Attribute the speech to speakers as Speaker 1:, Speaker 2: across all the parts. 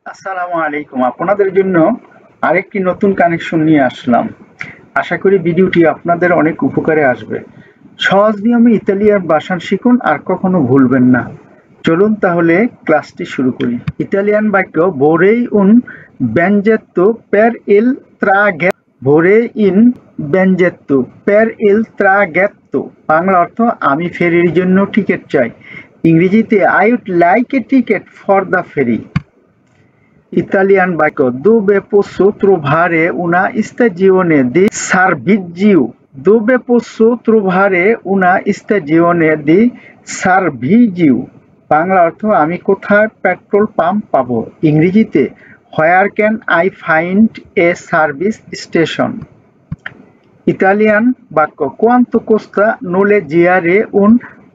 Speaker 1: আসসালামু আলাইকুম। আপনাদের জন্য আরেকটি নতুন কানেকশন নিয়ে আসলাম। আশা করি ভিডিওটি আপনাদের অনেক উপকারে আসবে। সহজ নিয়মে ইতালিয়ান ভাষা শিখুন আর কখনো ভুলবেন না। চলুন তাহলে ক্লাসটি শুরু করি। ইতালিয়ান বাক্য vorrei un biglietto per il traghetto। vorrei un biglietto per il traghetto। Bangla অর্থ আমি ফেরির জন্য টিকিট চাই। ইংরেজিতে I would like a ticket for the ferry। Italian বাক্য dove posso trovare una stazione di servizio। dove posso trovare una stazione di servizio। Bangla অর্থ আমি কোথায় পেট্রোল পাম্প পাবো। ইংরেজিতে where can I find a service station। Italian বাক্য quanto costa noleggiare un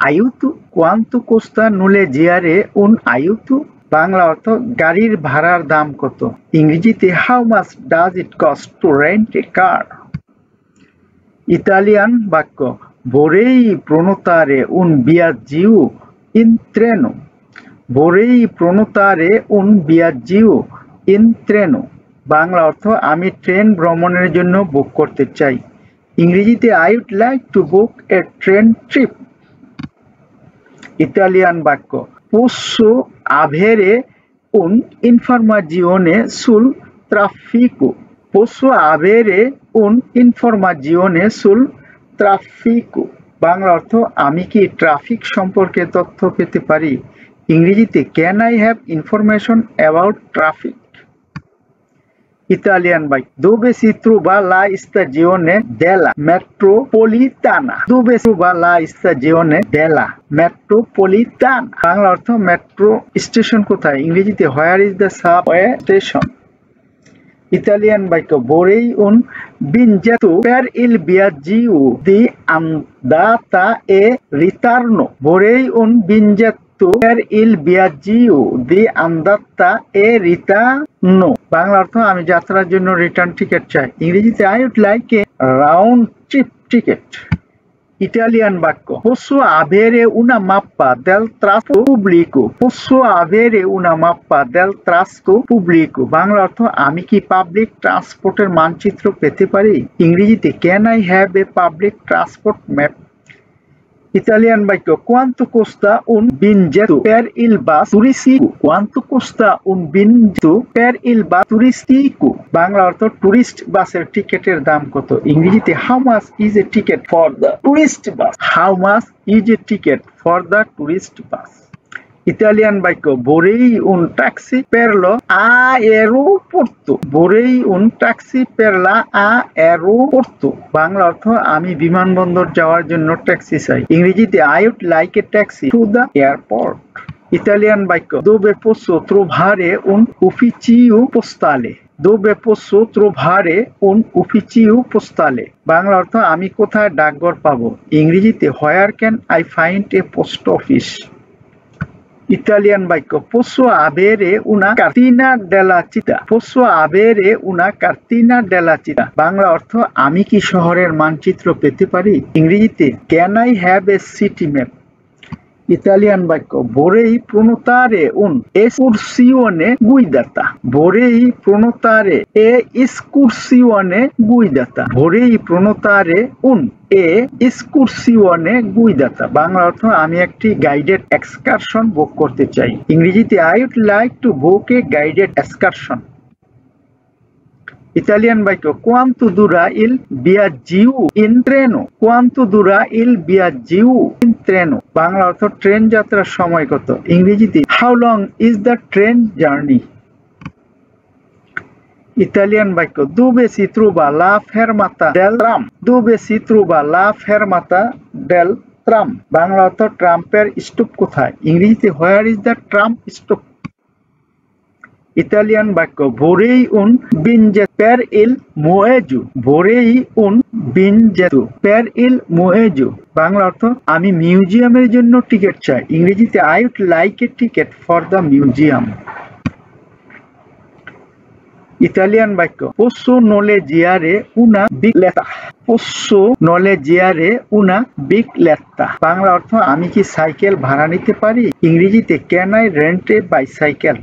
Speaker 1: aiuto। quanto costa noleggiare un aiuto। Bangla অর্থ গাড়ির ভাড়ার দাম কত। ইংরেজিতে how much does it cost to rent A car. Italian বাক্য vorrei prenotare un viaggio in treno। vorrei prenotare un viaggio in treno। Bangla অর্থ আমি train ভ্রমণের জন্য বুক করতে চাই। ইংরেজিতে I would like to book a train trip। Italian বাক্য posso avere un'informazione sul traffico। posso avere un'informazione sul traffico। Bangla অর্থ আমি কি ট্রাফিক সম্পর্কে তথ্য পেতে পারি। ইংরেজিতে can I have information about traffic। Italian বাক্য dove si trova la stazione della metropolitana। dove si trova la stazione della metropolitana। Bangla অর্থ মেট্রো স্টেশন কোথায়। ইংরেজিতে where is the subway station। Italian বাক্য vorrei un biglietto per il viaggio di andata e ritorno। vorrei un biglietto per il viaggio di andata e ritorno। Bangla অর্থ আমি যাত্রার জন্য return ticket চাই। ইংরেজিতে I would like a round trip ticket। Italian বাক্য posso avere una mappa del trasporto pubblico। posso avere una mappa del trasporto pubblico। Bangla অর্থ আমি কি পাবলিক ট্রান্সপোর্টের মানচিত্র পেতে পারি। ইংরেজিতে can I have a public transport map। Italian বাক্য quanto costa un biglietto per il bus turistico। quanto costa un biglietto per il bus turistico। Bangla অর্থ tourist বাসের টিকেটের দাম কত। ইংরেজিতে how much is a ticket for the tourist bus। how much is a ticket for the tourist bus। Italian বাক্য vorrei un taxi per l'aeroporto। vorrei un taxi per l'aeroporto। Bangla অর্থ আমি বিমানবন্দর যাওয়ার জন্য ট্যাক্সি চাই। ইংরেজিতে I would like a taxi to the airport। Italian বাক্য dove posso trovare un ufficio postale। dove posso trovare un ufficio postale। Bangla অর্থ আমি কোথায় ডাকঘর পাবো। ইংরেজিতে where can I find a post office। Italian বাক্য posso avere una cartina della città। posso avere una cartina della città। Bangla অর্থ আমি কি শহরের মানচিত্র পেতে পারি। ইংরেজিতে can I have a city map। Italian বাক্য vorrei prenotare un'escursione guidata। vorrei prenotare escursione guidata। vorrei prenotare escursione guidata। Bangla অর্থ আমি একটি গাইডেড এক্সকারশন বুক করতে চাই। ইংরেজিতে I would like to book a guided excursion। Italian বাক্য quanto dura il viaggio in treno। quanto dura il viaggio in treno। Bangla অর্থ train যাত্রার সময় কত। ইংরেজিতে how long is the train journey। Italian বাক্য dove si trova la fermata del tram। dove si trova la fermata del tram। Bangla অর্থ ট্রাম্পের stop কোথায়। ইংরেজিতে where is the tram stop। Italian বাক্য vorrei un biglietto per il museo। vorrei un biglietto per il museo। Bangla অর্থ আমি মিউজিয়ামের জন্য ticket চাই। ইংরেজিতে I would like a ticket for the museum। Italian বাক্য posso noleggiare una bicicletta। posso noleggiare una bicicletta। Bangla অর্থ আমি কি সাইকেল ভাড়া নিতে পারি। ইংরেজিতে can I rent a bicycle।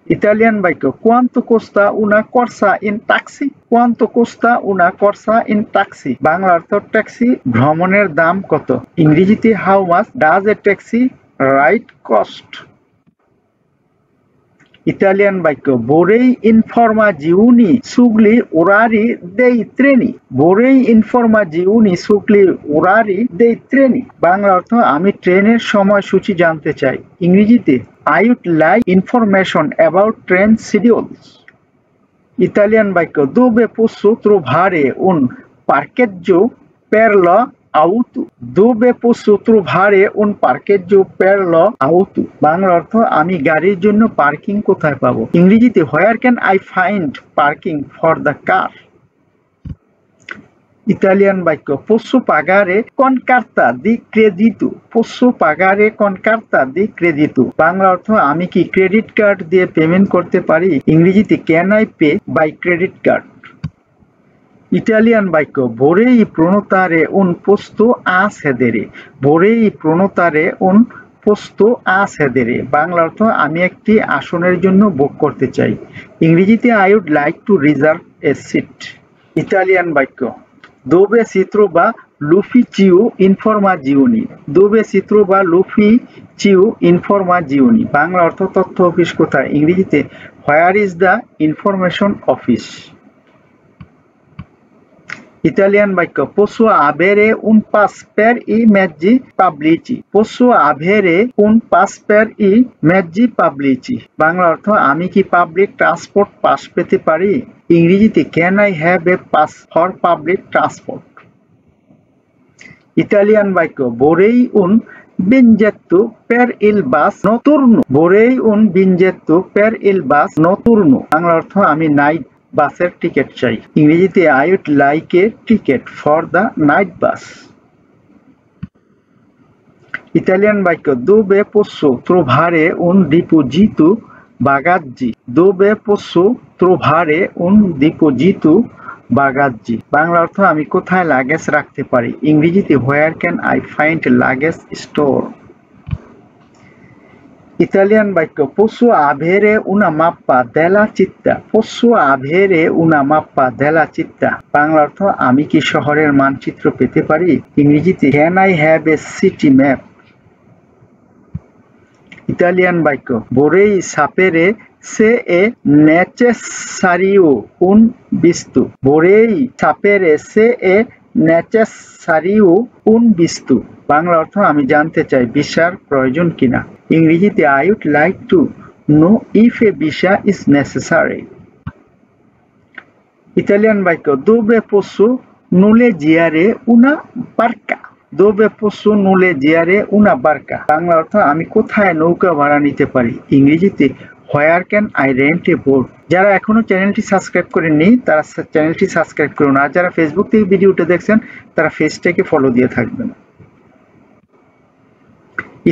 Speaker 1: Italian বাক্য কোয়ান্তো কোস্তা উনা করসা ইন ট্যাক্সি। কোয়ান্তো কোস্তা উনা করসা ইন ট্যাক্সি। বাংলা অর্থ ট্যাক্সি ভ্রমণের দাম কত? ইংরেজিতে how much does a taxi ride cost. Italian বাক্য vorrei informazioni sugli orari dei treni। vorrei informazioni sugli orari dei treni। Bangla অর্থ আমি ট্রেনের সময়সূচি জানতে চাই। ইংরেজিতে I would like information about train schedules। Italian বাক্য dove posso trovare un parcheggio per l'auto। dove posso trovare un parcheggio per l'auto। Bangla অর্থ আমি গাড়ির জন্য পার্কিং কোথায় পাবো? ইংরেজিতে where can I find parking for the car। Italian বাক্য posso pagare con carta di credito। posso pagare con carta di credito। Bangla অর্থ আমি কি ক্রেডিট কার্ড দিয়ে পেমেন্ট করতে পারি? ইংরেজিতে can I pay by credit card। Italian বাক্য vorrei prenotare un posto a sedere। vorrei prenotare un posto a sedere। Bangla অর্থ আমি একটি আসনের জন্য বুক করতে চাই। ইংরেজিতে I would like to reserve a seat। Italian বাক্য dove si trova l'ufficio informazioni। dove si trova l'ufficio informazioni। Bangla অর্থ তথ্য অফিস কোথায়? ইংরেজিতে where is the information office। Italian বাক্য posso avere un pass per i mezzi pubblici। posso avere un pass per i mezzi pubblici। Bangla অর্থ আমি কি public transport pass পেতে পারি? ইংরেজিতে can I have a pass for public transport। Italian বাক্য vorrei un biglietto per il bus notturno। vorrei un biglietto per il bus notturno। Bangla অর্থ আমি night বাসের টিকিট চাই। ইংরেজিতে I would like a ticket for the night bus। Italian বাক্য dove posso trovare un deposito bagaggi। dove posso trovare un deposito bagaggi। Bangla অর্থ আমি কোথায় luggage রাখতে পারি? ইংরেজিতে where can I find luggage store। Italian বাক্য posso avere una mappa della città। posso avere una mappa della città। Bangla অর্থ আমি কি শহরের মানচিত্র পেতে পারি? ইংরেজিতে can I have a city map। Italian বাক্য vorrei sapere se è necessario un visto। vorrei sapere se è necessario un visto। Bangla অর্থ আমি জানতে চাই ভিসার প্রয়োজন কিনা। ইংরেজিতে I would like to know if a visa is necessary। Italian বাক্য dove posso noleggiare una barca। dove posso noleggiare una barca। Bangla অর্থ আমি কোথায় নৌকা ভাড়া নিতে পারি? ইংরেজিতে where can I rent a boat। যারা এখনো চ্যানেলটি সাবস্ক্রাইব করেননি তারা চ্যানেলটি সাবস্ক্রাইব করুন, আর যারা ফেসবুক থেকে ভিডিওটা দেখছেন তারা পেজটাকে ফলো দিয়ে থাকবেন।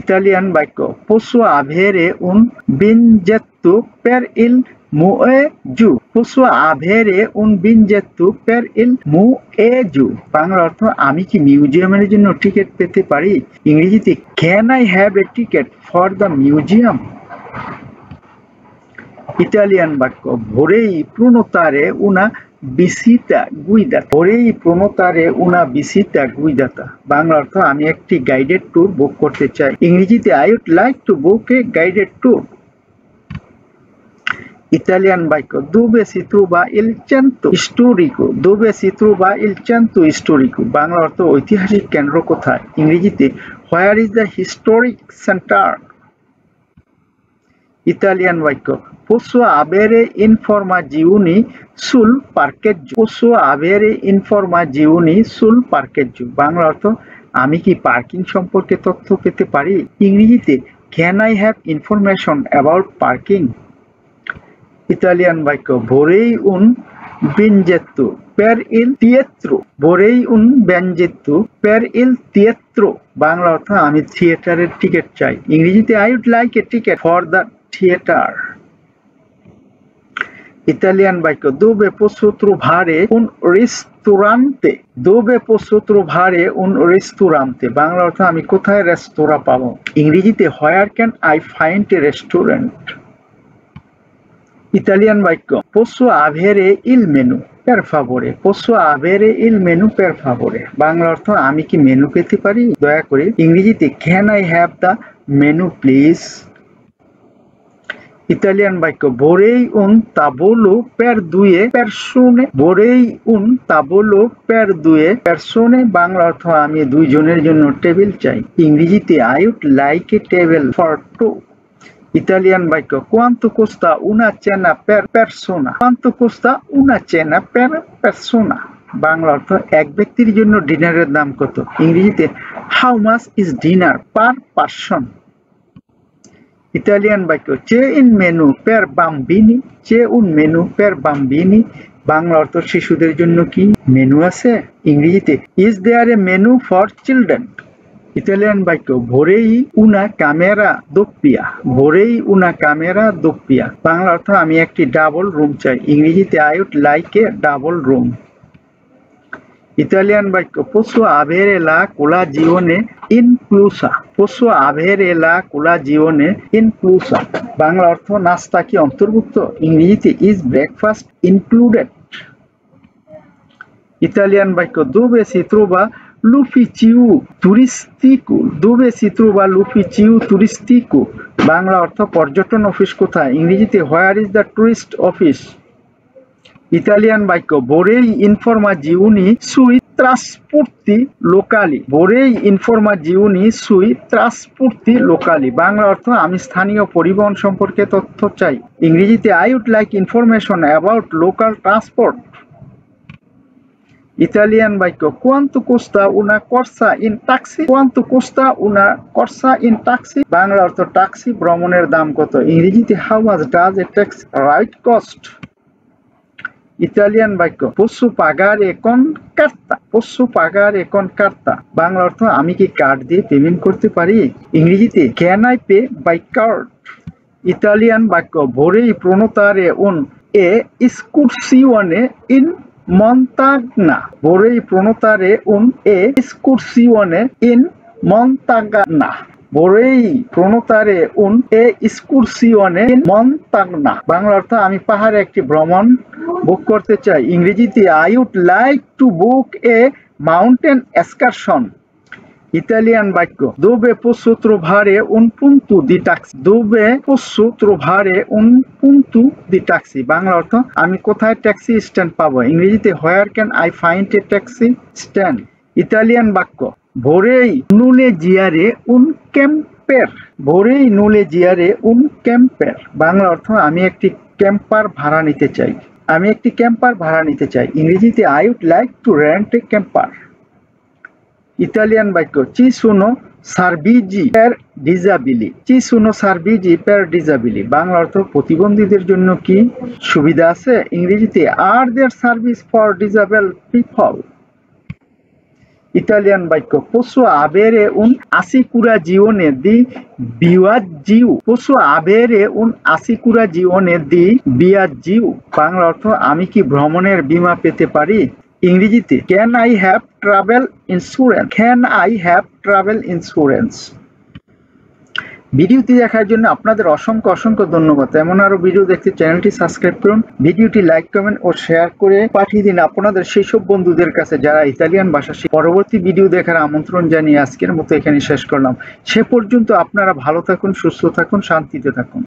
Speaker 1: ইতালিয়ান বাক্য posso avere un biglietto per il museo। posso avere un biglietto per il museo। Bangla অর্থ আমি কি মিউজিয়ামের জন্য টিকিট পেতে পারি? ইংরেজিতে can I have a ticket for the museum। Italian বাক্য vorrei prenotare una visita guidata। vorrei prenotare una visita guidata। Bangla অর্থ আমি একটি গাইডেড ট্যুর বুক করতে চাই। ইংরেজিতে I would like to book a guided tour। Italian বাক্য dove si trova il centro storico। dove si trova il centro storico। Bangla অর্থ ঐতিহাসিক কেন্দ্র কোথায়? ইংরেজিতে where is the historic center। Italian বাক্য posso avere informazioni sul parcheggio। posso avere informazioni sul parcheggio। Bangla অর্থ আমি কি পার্কিং সম্পর্কে তথ্য পেতে পারি? ইংরেজিতে can I have information about parking। Italian বাক্য vorrei un biglietto per il teatro। vorrei un biglietto per il teatro। Bangla অর্থ আমি থিয়েটারের টিকিট চাই। ইংরেজিতে I would like a ticket for the theater। Italian বাক্য dove posso trovare un ristorante। dove posso trovare un ristorante। Bangla অর্থ আমি কোথায় রেস্তোরাঁ পাবো? ইংরেজিতে where can I find a restaurant। Italian বাক্য পোসো আভেরে ইল মেনু per favore, posso avere il menu per favore? বাংলা অর্থ আমি কি মেনু পেতে পারি দয়া করে। ইংরেজিতে can I have the menu please? Italian বাক্য vorrei un tavolo per due persone, vorrei un tavolo per due persone, Bangla অর্থ আমি দুইজনের জন্য টেবিল চাই। ইংরেজিতে I would like a table for two. Italian বাক্য quanto costa una cena per persona, quanto costa una cena per persona, Bangla অর্থ এক ব্যক্তির জন্য ডিনারের দাম কত। ইংরেজিতে how much is dinner per person? Italian বাক্য c'è un menu per bambini, c'è un menu per bambini, Bangla অর্থ শিশুদের জন্য কি মেনু আছে। ইংরেজিতে is there a menu for children? Italian বাক্য vorrei una camera doppia, vorrei una camera doppia, Bangla অর্থ আমি একটি ডাবল রুম চাই। ইংরেজিতে I would like a double room. Italian বাক্য posso avere la colazione inclusa, posso avere la colazione inclusa, Bangla অর্থ নাস্তা কি অন্তর্ভুক্ত। ইংরেজিতে is breakfast included? ইতালিয়ান বাক্য dove si trova l'ufficio turistico, dove si trova l'ufficio turistico, Bangla অর্থ পর্যটন office কোথায়। ইংরেজিতে where is the tourist office? Italian বাক্য vorrei informazioni sui trasporti locali, vorrei informazioni sui trasporti locali, Bangla অর্থ আমি স্থানীয় পরিবহন সম্পর্কে তথ্য চাই। ইংরেজিতে I would like information about local transport. Italian বাক্য quanto costa una corsa in taxi, quanto costa una corsa in taxi, Bangla অর্থ ট্যাক্সি ভ্রমণের দাম কত। ইংরেজিতে how much does a taxi ride cost? Italian বাক্য posso pagare con carta, posso pagare con carta, Bangla অর্থ আমি কি কার্ড দিয়ে পেমেন্ট করতে পারি। ইংরেজিতে can I pay by card? Italian বাক্য vorrei prenotare un escursione in Montagna, vorrei prenotare un escursione in Montagna, vorrei prenotare un escursione in Montagna, Bangla অর্থ আমি পাহাড়ে একটি ভ্রমণ বুক করতে চাই। ইংরেজিতে I would like to book a mountain excursion. Italian বাক্য dove posso trovare un punto di taxi, dove posso trovare un punto di taxi, Bangla অর্থ আমি কোথায় ট্যাক্সি স্ট্যান্ড পাবো। ইংরেজিতে where can I find a taxi stand? Italian বাক্য vorrei noleggiare un camper, vorrei noleggiare un camper, Bangla অর্থ আমি একটি ক্যাম্পার ভাড়া নিতে চাই, আমি একটি ক্যাম্পার ভাড়া নিতে চাই। ইংরেজিতে I would like to rent a camper. Italian বাক্য ci sono servigi per disabili, ci sono servigi per disabili, Bangla অর্থ প্রতিবন্ধীদের জন্য কি সুবিধা আছে। ইংরেজিতে are there service for disabled people? Italian বাক্য posso avere un assicurazione di viaggio, posso avere un assicurazione di viaggio, Bangla অর্থ আমি কি ভ্রমণের বীমা পেতে পারি। ইংরেজিতে can I have travel insurance, can I have travel insurance? ভিডিওটি দেখার জন্য আপনাদের অসংখ্য ধন্যবাদ। এমন আরো ভিডিও দেখতে চ্যানেলটি সাবস্ক্রাইব করুন, ভিডিওটি লাইক কমেন্ট ও শেয়ার করে পাঠিয়ে দিন আপনাদের সেই সব বন্ধুদের কাছে যারা ইতালিয়ান ভাষা শিখে। পরবর্তী ভিডিও দেখার আমন্ত্রণ জানিয়ে আজকের মতো এখানে শেষ করলাম। সে পর্যন্ত আপনারা ভালো থাকুন, সুস্থ থাকুন, শান্তিতে থাকুন।